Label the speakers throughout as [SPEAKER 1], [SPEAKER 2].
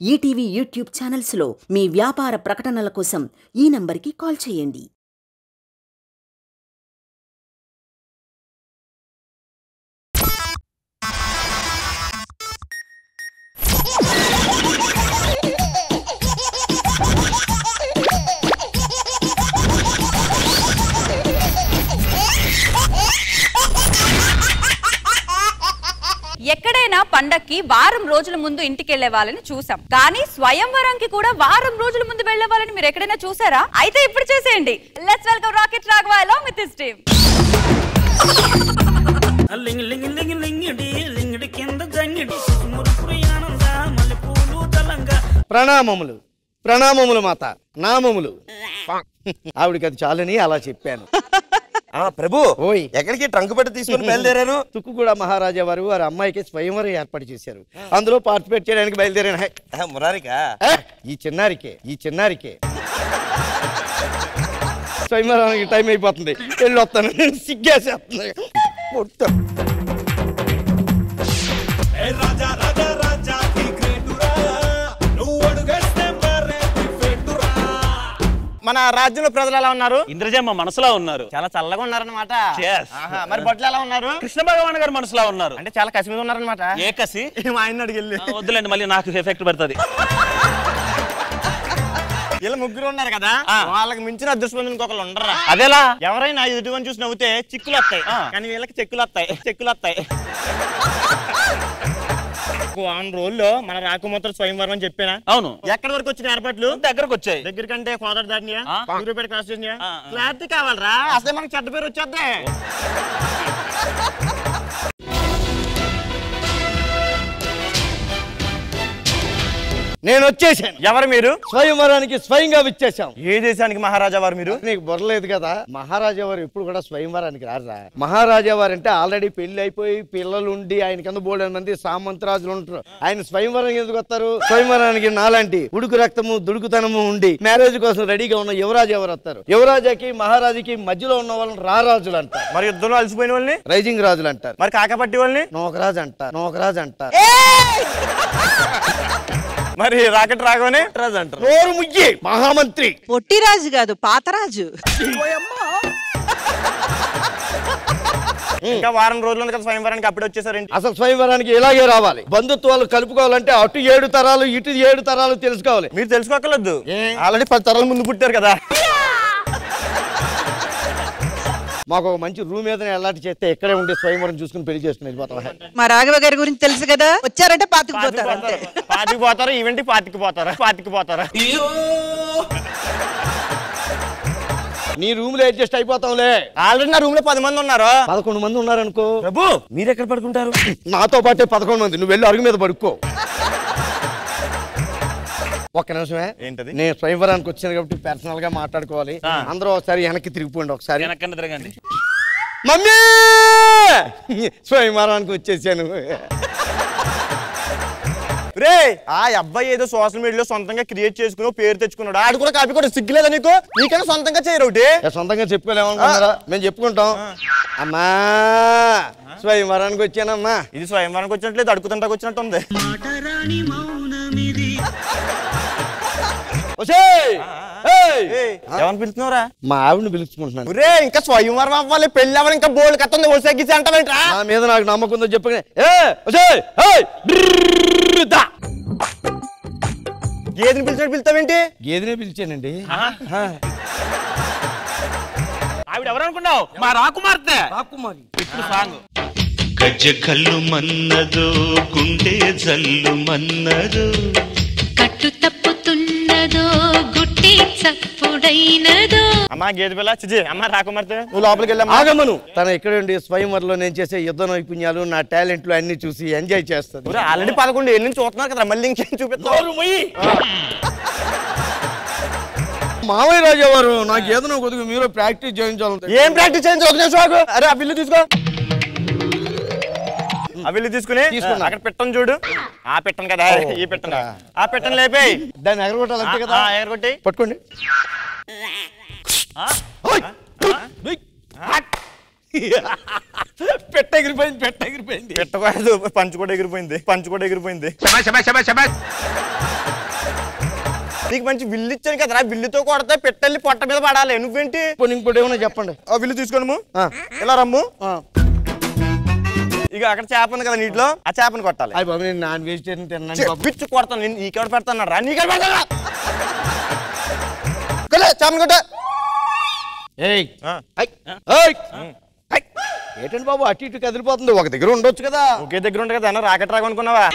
[SPEAKER 1] ETV YouTube ఛానల్స్లో మీ వ్యాపార ప్రకటనల కోసం ఈ నంబర్కి కాల్ చేయండి.
[SPEAKER 2] ఎక్కడైనా పండక్కి వారం రోజుల ముందు ఇంటికి వెళ్లే వాళ్ళని చూసాం, కానీ స్వయంవరంకి కూడా వారం రోజుల ముందు వెళ్లే వాళ్ళని మీరు ఎక్కడైనా చూసారా? అయితే ఇప్పుడు చేసేయండి. Let's welcome rocket Raghava along with his team.
[SPEAKER 3] ప్రణామములు ప్రణామములు మాత నామములు. ఆవిడికి అది చాలని అలా చెప్పాను.
[SPEAKER 4] ప్రభు, ఓయ్ ఎక్కడికి ట్రంక్ పెట్టి తీసుకుని బయలుదేరారు?
[SPEAKER 3] తుక్కుగూడ మహారాజా వారు వారి అమ్మాయికి స్వయంవరం ఏర్పాటు చేశారు. అందులో పార్టిసిపేట్ చేయడానికి బయలుదేరాను.
[SPEAKER 4] మురారికా?
[SPEAKER 3] ఈ చిన్నారికే స్వయంవరానికి టైం అయిపోతుంది, వెళ్ళి వస్తాను. సిగ్గేసేస్తుంది.
[SPEAKER 4] మన రాజ్యంలో ప్రజలు ఎలా ఉన్నారు?
[SPEAKER 5] ఇంద్రజమ్మ మనసులో ఉన్నారు.
[SPEAKER 4] చాలా చల్లగా ఉన్నారన్నమాట. మరి
[SPEAKER 5] మరి
[SPEAKER 4] బొట్లు ఎలా ఉన్నారు?
[SPEAKER 5] కృష్ణ భగవాన్ గారు మనసులో ఉన్నారు.
[SPEAKER 4] అంటే చాలా కసి మీద ఉన్నారన్నమాట.
[SPEAKER 5] ఏ కసి?
[SPEAKER 4] మా ఆయన అడిగి
[SPEAKER 5] వద్దులేండి, మళ్ళీ నాకు ఎఫెక్ట్ పడుతుంది.
[SPEAKER 4] ఇలా ముగ్గురు ఉన్నారు కదా, వాళ్ళకి మించిన అదృష్టం ఇంకొకరు ఉండరా?
[SPEAKER 5] అదేలా?
[SPEAKER 4] ఎవరైనా ఎదుటివని చూసి నవ్వుతే చిక్కులు వస్తాయి, కానీ వీళ్ళకి చెక్కులు వస్తాయి. వారం రోజుల్లో మన రాకుమార్తె స్వయంవరం అని చెప్పానా?
[SPEAKER 5] అవును.
[SPEAKER 4] ఎక్కడి వరకు వచ్చిన ఏర్పాట్లు?
[SPEAKER 5] దగ్గరకు వచ్చాయి.
[SPEAKER 4] దగ్గర కంటే కోదర దాటినియా, ఊరుపేట క్రాస్ చేసినా, క్లారిటీ కావాలరా? అసలే మనకు చెడ్డ పేరు వచ్చేద్దే.
[SPEAKER 3] నేను వచ్చేసాను.
[SPEAKER 4] ఎవరు మీరు?
[SPEAKER 3] స్వయంవరానికి స్వయంగా వచ్చేసాం.
[SPEAKER 4] ఏ దేశానికి మహారాజా వారు మీరు?
[SPEAKER 3] నీకు బొరలేదు కదా, మహారాజా వారు ఎప్పుడు కూడా స్వయంవరానికి రారా. మహారాజా వారు అంటే ఆల్రెడీ పెళ్లి అయిపోయి పిల్లలు ఉండి ఆయన కింద బోలెడు మంది సామంతరాజులు ఉంటారు. ఆయన స్వయంవరం ఎందుకు వస్తారు? స్వయంవరానికి నాలాంటి ఉడుకు రక్తము దుడుకుతనము ఉండి మ్యారేజ్ కోసం రెడీగా ఉన్న యువరాజు ఎవరు వస్తారు? యువరాజాకి మహారాజుకి మధ్యలో ఉన్న వాళ్ళని రారాజులు అంటారు.
[SPEAKER 4] మరి యుద్ధంలో అలసిపోయిన వాళ్ళని
[SPEAKER 3] రైజింగ్ రాజులు అంటారు.
[SPEAKER 4] మరి కాకపట్టి వాళ్ళని
[SPEAKER 3] నోకరాజు అంటారు.
[SPEAKER 4] మరి రాకెట్ రాఘవని రాజు అంటారు.
[SPEAKER 3] నోరు ముయ్యి మహామంత్రి.
[SPEAKER 6] పొట్టిరాజు కాదు, పాతరాజు.
[SPEAKER 4] ఇంకా వారం రోజులు ఉంది కదా స్వయంవరానికి, అప్పుడు వచ్చేసారేంటి?
[SPEAKER 3] అసలు స్వయంవరానికి ఇలాగే రావాలి. బంధుత్వాలు కలుపుకోవాలంటే అటు 7 తరాలు ఇటు 7 తరాలు తెలుసుకోవాలి.
[SPEAKER 4] మీరు తెలుసుకోకలేదు, ఆల్రెడీ 10 తరాల ముందు పుట్టారు కదా.
[SPEAKER 3] మాకు ఒక మంచి రూమ్ ఏదైనా ఎలాంటి చేస్తే ఎక్కడే ఉండే స్వయంవరం చూసుకుని పెళ్లి చేసుకుని వెళ్ళిపోతాం.
[SPEAKER 6] మా రాఘవ గారి గురించి తెలుసు కదా, వచ్చారంటే పాతికిపోతారు అంతే.
[SPEAKER 4] పాతికిపోతారు, ఈవెంట్ పాతికిపోతారా?
[SPEAKER 3] నీ రూమ్ లో అడ్జస్ట్ అయిపోతాంలే.
[SPEAKER 4] ఆల్రెడీ నా రూమ్ లో 10 మంది ఉన్నారు.
[SPEAKER 3] 11 మంది ఉన్నారనుకో.
[SPEAKER 4] ప్రభు, మీరు ఎక్కడ పడుకుంటారు?
[SPEAKER 3] నాతో పాటే 11 మంది. నువ్వు వెళ్ళి అరుగు మీద పడుకో. ఒక్క నిమిషమే.
[SPEAKER 4] ఏంటది?
[SPEAKER 3] నేను స్వయంవరానికి వచ్చాను కాబట్టి పర్సనల్ గా మాట్లాడుకోవాలి. అందరూ ఒకసారి వెనక్కి తిరిగిపోండి. ఒకసారి
[SPEAKER 5] వెనక్కి తిరగండి.
[SPEAKER 3] మమ్మీ, స్వయంవరానికి వచ్చేసాను.
[SPEAKER 4] రే, ఆ అబ్బాయి ఏదో సోషల్ మీడియాలో సొంతంగా క్రియేట్ చేసుకుని పేరు తెచ్చుకున్నాడు. ఆడు కూడా కాపీ కూడా సిగ్గులేదా నీకు? నీకైనా సొంతంగా చేయరు ఒకటి.
[SPEAKER 3] సొంతంగా చెప్పుకోలేమనుకున్నారా? మేము చెప్పుకుంటాం. అమ్మా, స్వయంవరానికి వచ్చానమ్మా.
[SPEAKER 4] ఇది స్వయంవరానికి వచ్చినట్లేదు, అడుగుతుంటాకు వచ్చినట్టు ఉంది. ఎవరిని పిలుస్తున్నావురా?
[SPEAKER 3] మా ఆవిడని పిలుచుకుంటున్నాను.
[SPEAKER 4] రే, ఇంకా స్వయంవరం అవ్వాలి, పెళ్లి అవ్వాలి, ఇంకా బోల్డ్ కత్తుంది. ఒసెగ్గిసి అంటావేంట్రా?
[SPEAKER 3] నా మీద నాకు నమ్మకం ఉందో చెప్పు.
[SPEAKER 4] గేదెని పిలిచినట్టు పిలుస్తావేంటి?
[SPEAKER 3] గేదెనే పిలిచానండి.
[SPEAKER 5] ఆవిడ ఎవరు అనుకున్నావు? మా రాకుమార్తె.
[SPEAKER 3] రాకుమారి.
[SPEAKER 5] ఇప్పుడు సాంగ్.
[SPEAKER 7] గజ్జ కళ్ళు మన్నదో, గుండె జల్లు మన్నదో,
[SPEAKER 8] కట్టు తప్పుతున్నదో, గుట్టి చప్పుడైనదో.
[SPEAKER 4] అమ్మా గేదె పిల్ల, చిజి అమ్మ రాకుమార్తె, నువ్వు లోపలికి వెళ్ళమ్మా.
[SPEAKER 3] ఆగమను. తన ఇక్కడ ఉండి స్వయంవరంలో నేను చేసే యుద్ధ నైపుణ్యాలు, నా టాలెంట్లు అన్ని చూసి ఎంజాయ్ చేస్తాను.
[SPEAKER 4] ఆల్రెడీ 11 ఏళ్ళ నుంచి చూస్తున్నారు కదా, మళ్ళీ ఇంకేం చూపిస్తావు?
[SPEAKER 3] మావయ్య రాజా వారు నాకు ఏదైనా కొద్దిగా మీరు ప్రాక్టీస్ చేయించాలి.
[SPEAKER 4] ఏం ప్రాక్టీస్ చేయించాలి? అరే, ఆ బిల్లు తీసుకో. ఆ బిల్లు తీసుకుని అక్కడ పెట్టను చూడు. ఆ పెట్టను కదా, ఈ పెట్టను. ఆ పెట్టను లేపేయి,
[SPEAKER 3] దాన్ని ఎగరగొట్టాలి అంతే కదా.
[SPEAKER 4] ఎగరగొట్టి
[SPEAKER 3] పట్టుకోండి. పెట్ట ఎగిరిపోయింది.
[SPEAKER 4] పెట్టకూడదు, పంచు కూడా ఎగిరిపోయింది. నీకు మంచి విల్లు ఇచ్చాను కదరా, విల్లుతో కొడితే పెట్టెళ్ళి పొట్ట మీద పడాలి. నువ్వేంటి
[SPEAKER 3] ఇంకోటి ఏమన్నా చెప్పండి.
[SPEAKER 4] ఆ విల్లు తీసుకోను, ఇలా రమ్ము. ఇక అక్కడ చేప ఉంది కదా నీటిలో, ఆ చేపని కొట్టాలి.
[SPEAKER 3] అయ్యి బాబు, నేను నాన్ వెజిటేరియన్ తిన్నాను.
[SPEAKER 4] పిచ్చి కొడతాను. నేను నీకెవడ పెడతాను రా, నీకెవడ పెడతాను. చేపని కొట్ట.
[SPEAKER 3] ఏంటండి బాబు అటు ఇటు కదిలిపోతుంది, ఒక దగ్గర ఉండొచ్చు కదా.
[SPEAKER 4] ఒకే దగ్గర ఉండే కదా, రాకెట్ రాక అనుకున్నావా?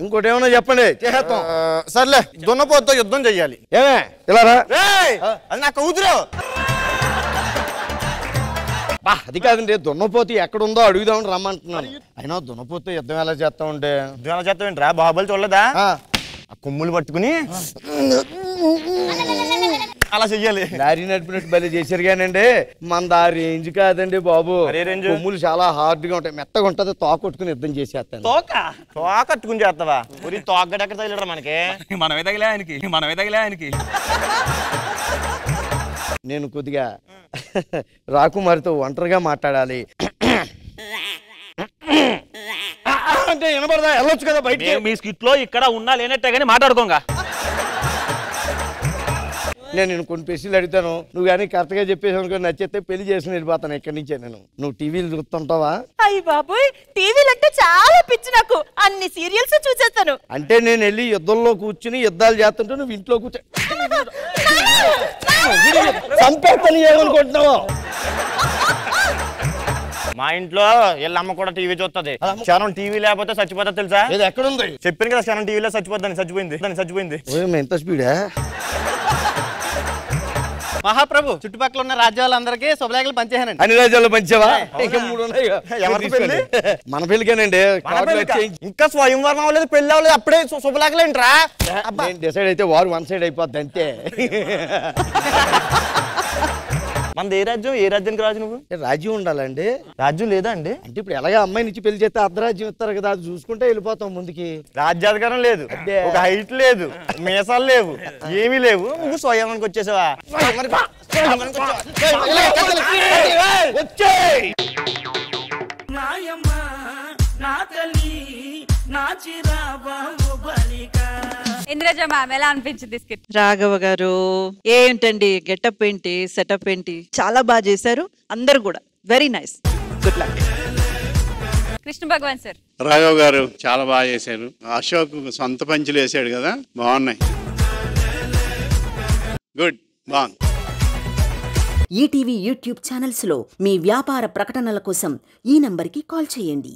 [SPEAKER 3] ఇంకోటి ఏమన్నా చెప్పండి, చేసేస్తాం.
[SPEAKER 4] సర్లే, దున్నపోతుతో యుద్ధం చెయ్యాలి.
[SPEAKER 3] ఏమే ఇలా రా.
[SPEAKER 4] అది నా కూతురు.
[SPEAKER 3] అది కాదండి, దున్నపోతు ఎక్కడుందో అడుగుదామని రమ్మంటున్నాను. అయినా దున్నపోతు యుద్ధం ఎలా చేస్తా ఉంటే.
[SPEAKER 4] యుద్ధం ఎలా చేస్తావు ఏంట్రా? బాహుబలి చూడలేదా? ఆ కొమ్ములు పట్టుకుని అలా చెయ్యాలి.
[SPEAKER 3] లారీ నడిపినట్టు బలి చేశారు కానండి, మన ఆ రేంజ్ కాదండి బాబు. కొమ్ములు చాలా హార్డ్ గా ఉంటాయి, మెత్తగా ఉంటది. తోకొట్టుకుని యుద్ధం చేసేస్తాను.
[SPEAKER 4] తోకట్టుకుని చేస్తావా? తోకగడ ఎక్కడ తగిలరా మనకి?
[SPEAKER 5] మనమే తగిలే ఆయనకి.
[SPEAKER 3] నేను కొద్దిగా రాకుమారితో ఒంటరిగా మాట్లాడాలి. అంటే వినపడదా? వెళ్ళొచ్చు కదా బయట.
[SPEAKER 5] మీ స్కిట్ లో ఇక్కడ ఉన్నా లేనట్టే గానీ మాట్లాడుకోగా.
[SPEAKER 3] నేను కొన్ని ప్రశ్నలు అడుగుతాను, నువ్వు కానీ కరెక్ట్ గా చెప్పేసి అనుకో, నచ్చితే పెళ్లి చేసి వెళ్ళిపోతాను ఇక్కడి నుంచే. నువ్వు టీవీలు చూస్తుంటావా?
[SPEAKER 9] అయ్యి బాబోయ్, టీవీలు అంటే చాలా పిచ్చి నాకు. అన్ని సీరియల్స్ చూసేస్తాను.
[SPEAKER 3] అంటే నేను వెళ్ళి యుద్ధంలో కూర్చుని యుద్ధాలు చేస్తుంటే నువ్వు ఇంట్లో కూర్చో చంపేస్తాను ఏమనుకుంటున్నావు?
[SPEAKER 4] మా ఇంట్లో వీళ్ళమ్మ కూడా టీవీ చూస్తుంది. క్షణం టీవీ లేకపోతే చచ్చిపోతా తెలుసా?
[SPEAKER 3] ఇది ఎక్కడుంది?
[SPEAKER 4] చెప్పాను కదా, క్షణం టీవీలో చచ్చిపోయింది.
[SPEAKER 3] ఎంత స్పీడా?
[SPEAKER 6] మహాప్రభు, చుట్టుపక్కల ఉన్న రాజ్యాలందరికీ శుభలేఖలు పంచేసానండి.
[SPEAKER 3] అన్ని రాజ్యాల్లో పంచావా? ఇంకా 3 ఉన్నాయి.
[SPEAKER 4] ఎవరికి పెళ్లి?
[SPEAKER 3] మన పెళ్లికేనండి.
[SPEAKER 4] ఇంకా స్వయంవరం అవ్వలేదు, పెళ్లి అవ్వలేదు, అప్పుడే శుభలేఖలు ఏంట్రా?
[SPEAKER 3] నేను డిసైడ్ అయితే వారు 1 సైడ్ అయిపోద్ది అంతే.
[SPEAKER 4] మనది ఏ రాజ్యం? ఏ రాజ్యానికి రాజు నువ్వు?
[SPEAKER 3] రాజ్యం ఉండాలండి.
[SPEAKER 4] రాజ్యం లేదా అండి?
[SPEAKER 3] అంటే ఇప్పుడు ఎలాగా అమ్మాయి నుంచి పెళ్లి చేస్తే అర్ధరాజ్యం ఇస్తారు కదా, అది చూసుకుంటే వెళ్ళిపోతాం ముందుకి.
[SPEAKER 4] రాజ్యాధికారం లేదు, ఒక హైట్ లేదు, మీసాలు లేవు, ఏమీ లేవు. నువ్వు స్వయంవరానికి వచ్చేసావా?
[SPEAKER 2] ఇంద్రజ మ్యామ్, ఎలా అనిపించింది స్కిట్?
[SPEAKER 9] రాఘవ గారు ఏంటండి, గెటప్ ఏంటి, సెటప్ ఏంటి, చాలా బాగా చేశారు అందరు కూడా. Very nice, good luck.
[SPEAKER 2] Krishna Bhagavan sir.
[SPEAKER 10] Raghav garu చాలా బాగా చేశారు. అశోక్ సొంత పంచులు వేసాడు కదా, బాగున్నాయి. గుడ్, బాగుంది.
[SPEAKER 1] ఈటీవీ యూట్యూబ్ ఛానల్స్లో మీ వ్యాపార ప్రకటనల కోసం ఈ నంబర్కి కాల్ చేయండి.